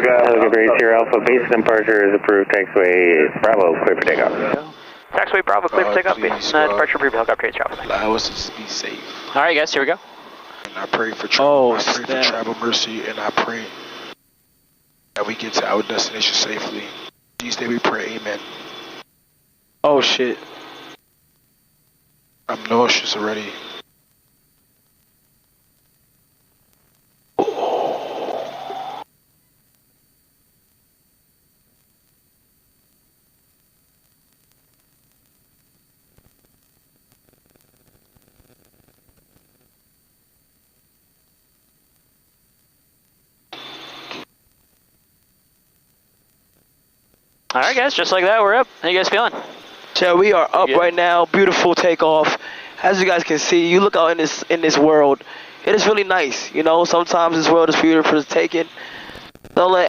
Race here, Alpha base departure is approved, taxiway Bravo, clear for takeoff. Taxiway Bravo, clear for takeoff, departure approved, helicopter trades traffic. Allow us to be safe. Alright guys, here we go. And I pray for travel, I pray for travel mercy, and I pray that we get to our destination safely. These days we pray, amen. Oh shit. I'm nauseous already. Alright guys, just like that, we're up. How you guys feeling? Yeah, we are up right now. Beautiful takeoff. As you guys can see, you look out in this world. It is really nice. You know, sometimes this world is beautiful to take in. Don't let